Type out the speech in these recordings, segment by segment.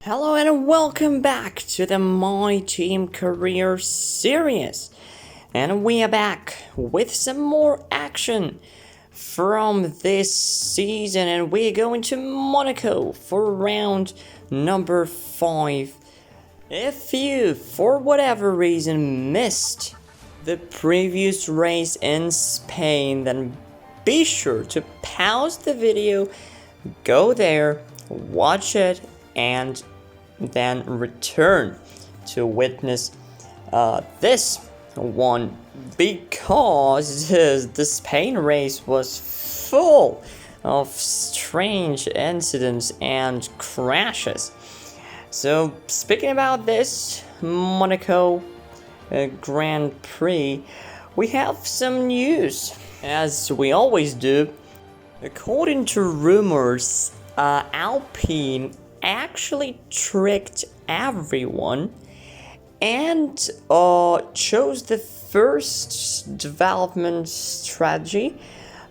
Hello and welcome back to the MyTeam career series. And we are back with some more action from this season, and we're going to Monaco for round number 5. If you, for whatever reason, missed the previous race in Spain, then be sure to pause the video, go there, watch it, and then return to witness this one, because the Spain race was full of strange incidents and crashes. So speaking about this Monaco Grand Prix, we have some news, as we always do. According to rumors, Alpine actually tricked everyone and chose the first development strategy.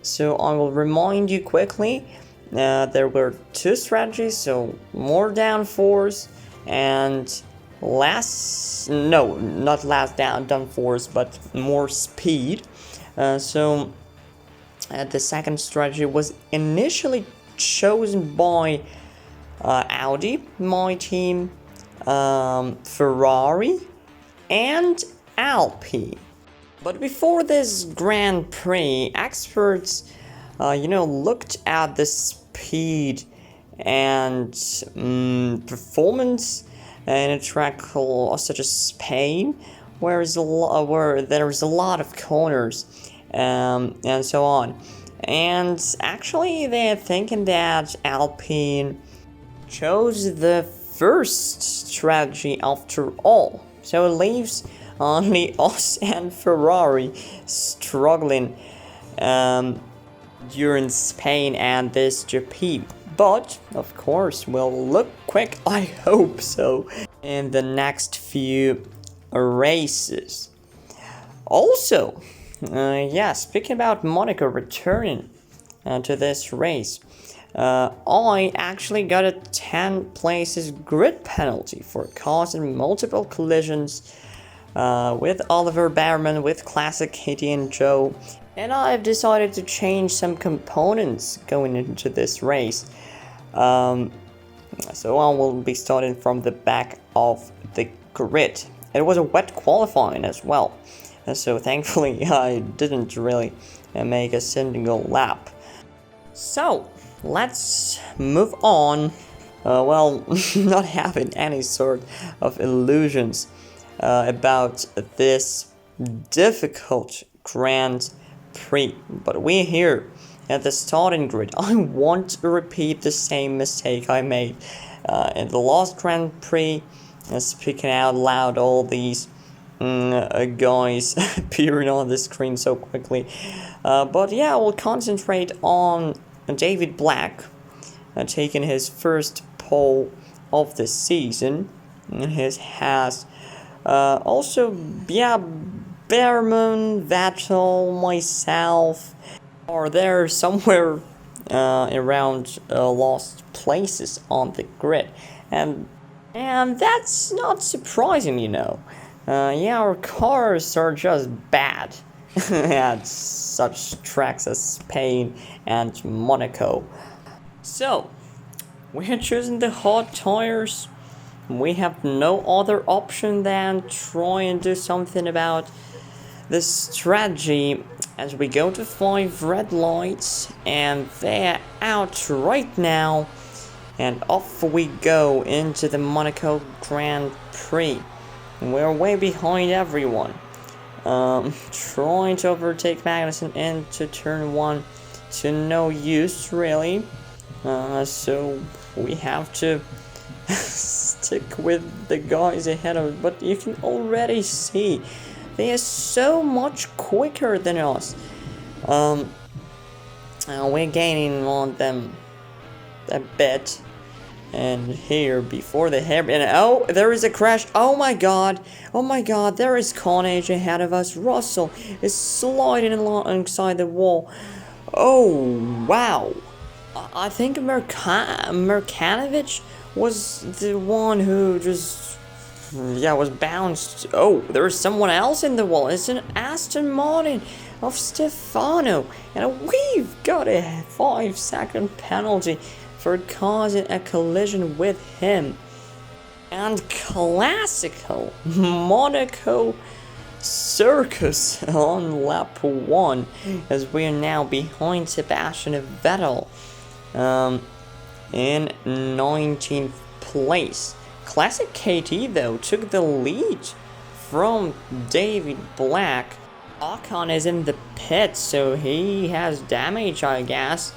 So I will remind you quickly, there were two strategies, so more downforce and not less downforce, but more speed. So the second strategy was initially chosen by Audi, MyTeam, Ferrari, and Alpine. But before this Grand Prix, experts, looked at the speed and performance in a track such as Spain, where there is a lot of corners and so on. And actually, they're thinking that Alpine chose the first strategy after all, so it leaves only us and Ferrari struggling during Spain and this GP. But of course we'll look quick, I hope so, in the next few races. Also, speaking about Monaco returning to this race, I actually got a 10 places grid penalty for causing multiple collisions with Oliver Bearman, with Classic Hitty and Joe, and I've decided to change some components going into this race. So I will be starting from the back of the grid. It was a wet qualifying as well, so thankfully I didn't really make a single lap. So let's move on. Not having any sort of illusions about this difficult Grand Prix, but we're here at the starting grid. I want to repeat the same mistake I made in the last Grand Prix, speaking out loud all these guys appearing on the screen so quickly. But yeah, we'll concentrate on David Black taking his first pole of the season in his Haas. Also, Bearman, Vettel, myself are there somewhere around lost places on the grid, and that's not surprising, our cars are just bad at such tracks as Spain and Monaco. So we're choosing the hot tires. We have no other option than try and do something about the strategy, as we go to 5 red lights, and they're out right now, and off we go into the Monaco Grand Prix. We're way behind everyone. Trying to overtake Magnussen into turn 1 to no use really. So we have to stick with the guys ahead of us, but you can already see they are so much quicker than us. We're gaining on them a bit. And here, before the hair, and oh, there is a crash. Oh my god, there is carnage ahead of us. Russell is sliding alongside the wall. Oh wow, I think Mercanovic was the one who just, yeah, was bounced. Oh, there's someone else in the wall. It's an Aston Martin of Stefano, and we've got a 5-second penalty for causing a collision with him. And classical Monaco circus on lap 1, as we are now behind Sebastian Vettel in 19th place. Classic KT though took the lead from David Black. Ocon is in the pit, so he has damage, I guess.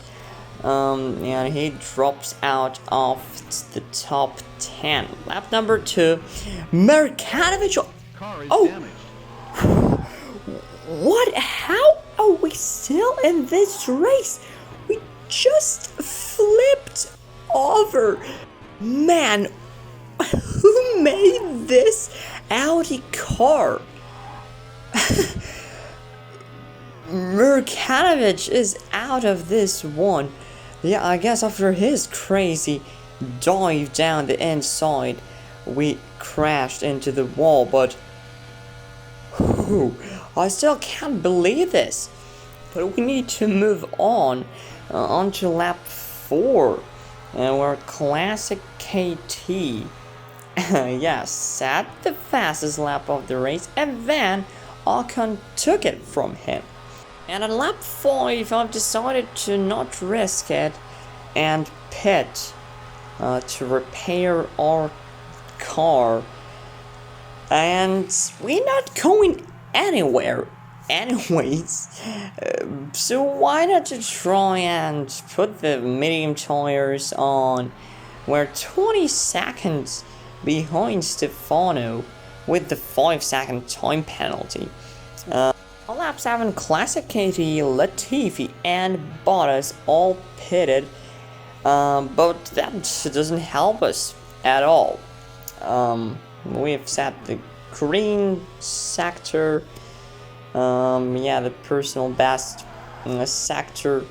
And he drops out of the top 10. Lap number 2, Mercanovic. Oh, what? How are we still in this race? We just flipped over. Man, who made this Audi car? Mercanovic is out of this one. Yeah, I guess after his crazy dive down the inside, we crashed into the wall, but I still can't believe this. But we need to move on onto lap 4, where classic KT set the fastest lap of the race, and then Ocon took it from him. And at lap 5, I've decided to not risk it and pit to repair our car. And we're not going anywhere anyways. So why not to try and put the medium tires on? We're 20 seconds behind Stefano with the 5-second time penalty. On lap 7, Classic KT, Latifi, and Bottas all pitted, but that doesn't help us at all. We've set the green sector, the personal best sector.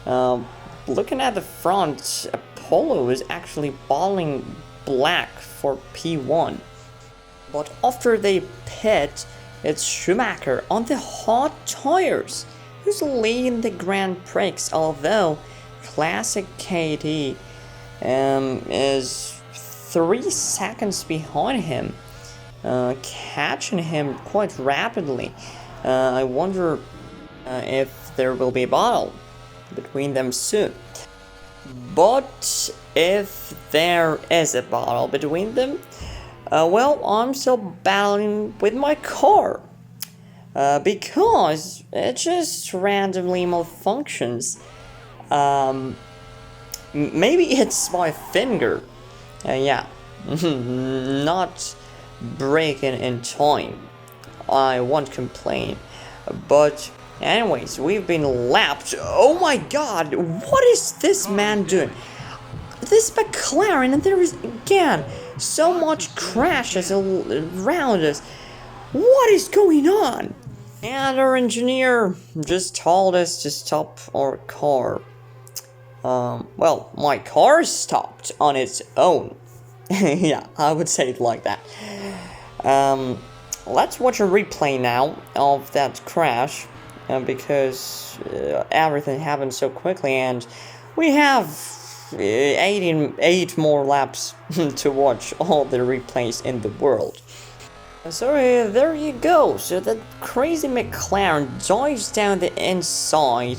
Looking at the front, Apollo is actually balling black for P1. But after they pit, it's Schumacher on the hot tires who's leading the Grand Prix, although Classic KT is 3 seconds behind him, catching him quite rapidly. I wonder if there will be a battle between them soon. But if there is a battle between them, well, I'm still battling with my car, because it just randomly malfunctions. Maybe it's my finger, not breaking in time. I won't complain, but anyways, we've been lapped. Oh my god, what is this man doing? This McLaren, and there is again so much crashes around us. What is going on? And our engineer just told us to stop our car. Well, my car stopped on its own. Yeah, I would say it like that. Let's watch a replay now of that crash, because everything happened so quickly, and we have 8 more laps to watch all the replays in the world. So there you go. So that crazy McLaren dives down the inside.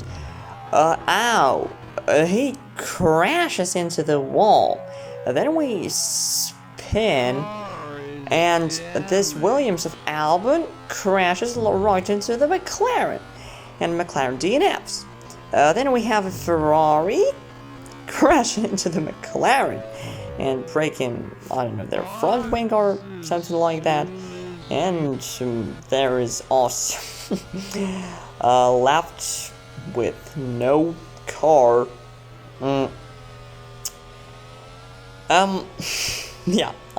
He crashes into the wall. Then we spin, and this Williams of Albon crashes right into the McLaren, and McLaren DNFs. Then we have a Ferrari crashing into the McLaren and breaking, I don't know, their front wing or something like that. And there is us left with no car.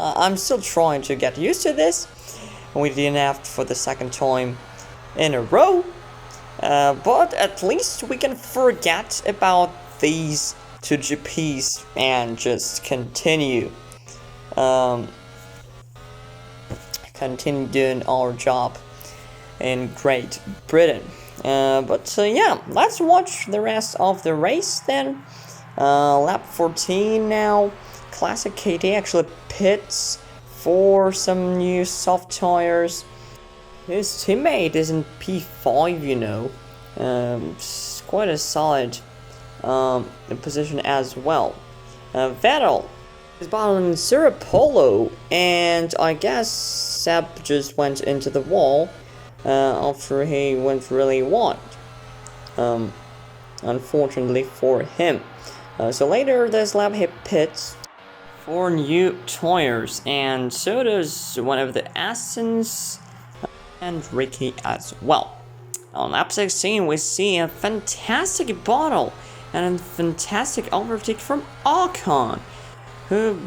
I'm still trying to get used to this. We DNF'd for the 2nd time in a row, but at least we can forget about these to GPs and just continue doing our job in Great Britain. But yeah, let's watch the rest of the race then. Lap 14 now. Classic KT actually pits for some new soft tires. His teammate is in P5, you know. It's quite a solid position as well. Vettel is battling Sir Polo, and I guess Seb just went into the wall after he went really wide. Unfortunately for him. So later this lap he pits for new tires, and so does one of the Astons and Ricky as well. On lap 16 we see a fantastic battle and a fantastic overtake from Ocon, who,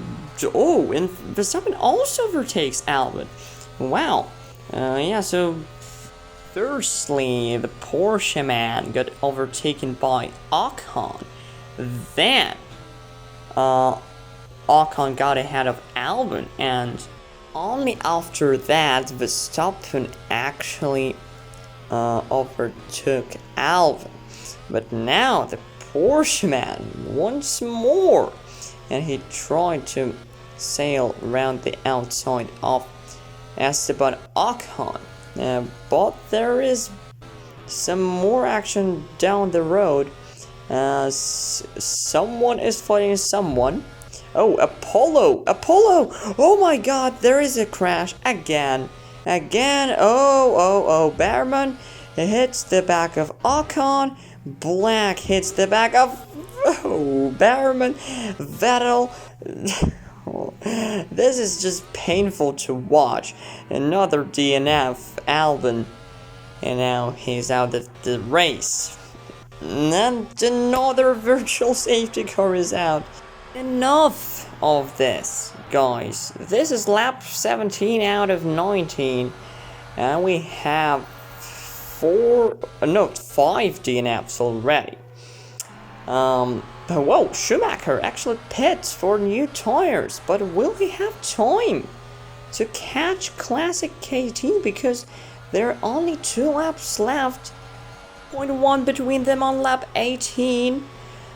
and Verstappen also overtakes Albon. Wow. Yeah, so firstly the Porsche man got overtaken by Ocon. Then Ocon got ahead of Albon, and only after that Verstappen actually overtook Albon. But now the Porsche man once more, and he tried to sail around the outside of Esteban Ocon. But there is some more action down the road. Someone is fighting someone. Oh, Apollo! Oh my god, there is a crash again. Oh, Behrman hits the back of Ocon. Black hits the back of Behrman. Vettel. This is just painful to watch. Another DNF, Albon. And now he's out of the race. And another virtual safety car is out. Enough of this, guys. This is lap 17 out of 19. And we have 5 DNFs already. Whoa, Schumacher actually pits for new tires, but will he have time to catch Classic KT? Because there are only 2 laps left. 0.1 between them on lap 18.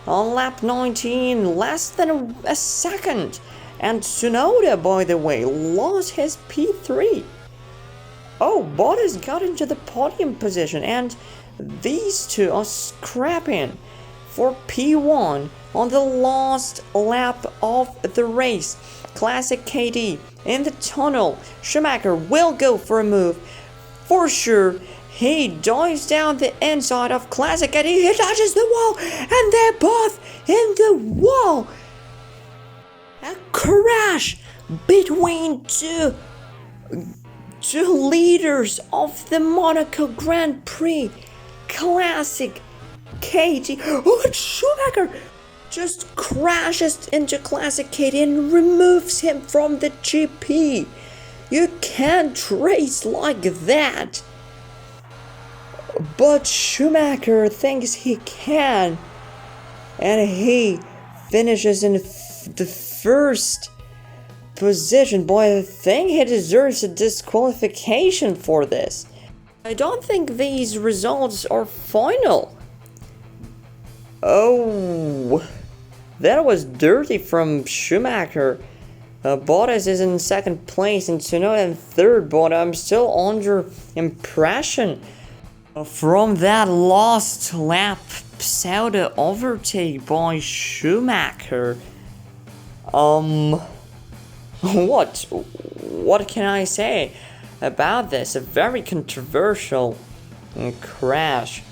On lap 19, less than a second. And Tsunoda, by the way, lost his P3. Oh, Bottas got into the podium position, and these two are scrapping for P1 on the last lap of the race. Classic KT in the tunnel. Schumacher will go for a move. For sure, he dives down the inside of Classic KT. He touches the wall, and they're both in the wall. A crash between two leaders of the Monaco Grand Prix. Classic KT. Oh, and Schumacher just crashes into Classic KT and removes him from the GP. You can't race like that. But Schumacher thinks he can, and he finishes in the first position. Boy, I think he deserves a disqualification for this. I don't think these results are final. Oh, that was dirty from Schumacher. Bottas is in second place and Tsunoda in third, but I'm still under impression from that last lap pseudo overtake by Schumacher. What can I say about this? A very controversial crash.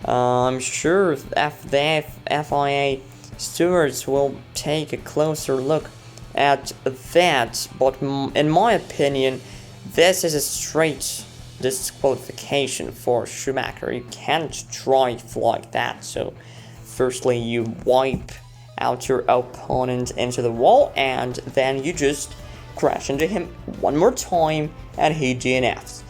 I'm sure the FIA stewards will take a closer look at that, but in my opinion, this is a straight disqualification for Schumacher. You can't drive like that. So firstly you wipe out your opponent into the wall, and then you just crash into him one more time and he DNFs.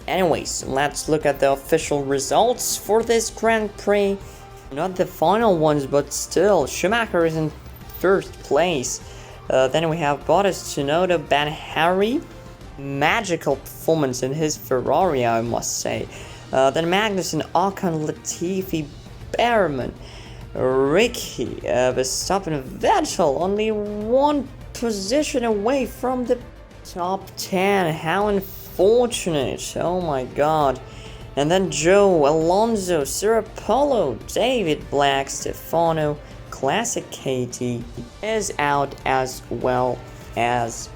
Anyways, let's look at the official results for this Grand Prix. Not the final ones, but still, Schumacher is in first place. Then we have Bottas, Tsunoda, Ben Harry. Magical performance in his Ferrari, I must say. Then Magnussen, Ocon, Latifi, Behrman, Ricky, Verstoppen, Vettel, only one position away from the top 10. How unfortunate. Oh my god. And then Joe, Alonso, Sirapolo, David Black, Stefano, Classic KT is out, as well as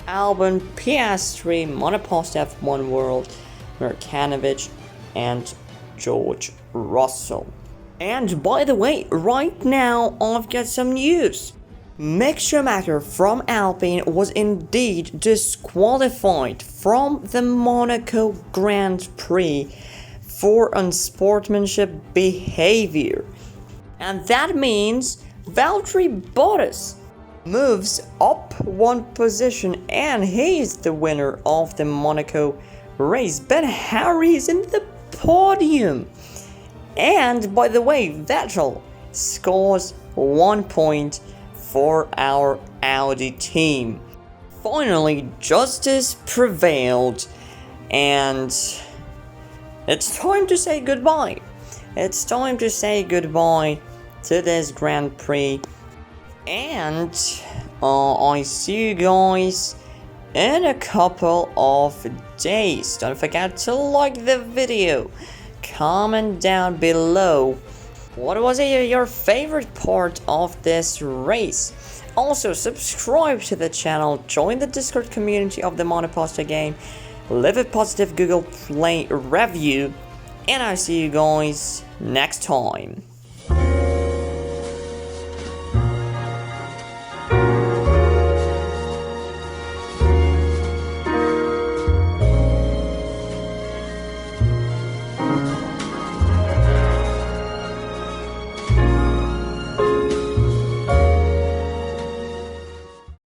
Albon, PS3, Monoposto F1 World, Mercanovic, and George Russell. And by the way, right now I've got some news. Mick Schumacher from Alpine was indeed disqualified from the Monaco Grand Prix for unsportsmanship behavior. And that means Valtteri Bottas moves up one position and he's the winner of the Monaco race. Ben Harry is in the podium. And by the way, Vettel scores 1 point for our Audi team. Finally, justice prevailed, and it's time to say goodbye. It's time to say goodbye to this Grand Prix, and I see you guys in a couple of days. Don't forget to like the video, comment down below what was your favorite part of this race. Also, subscribe to the channel, join the Discord community of the Monoposto game, leave a positive Google Play review, and I'll see you guys next time.